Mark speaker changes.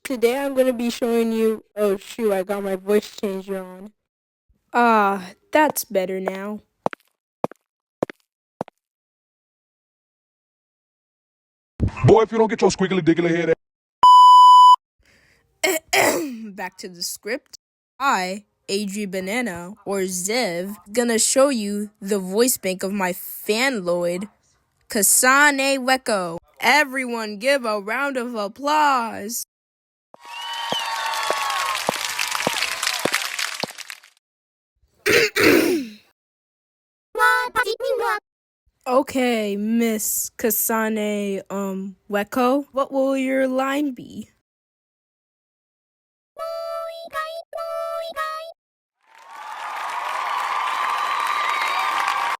Speaker 1: Today I'm gonna be showing you. Oh shoot! I got my voice changer on.
Speaker 2: That's better now.
Speaker 3: Boy, if you don't get your squiggly diggly head
Speaker 2: Back to the script. I, Adri Banana, or Zev, gonna show you the voice bank of my fanloid, Kasane Weko. Everyone give a round of applause. Okay, Miss Kasane, Weko, what will your line be?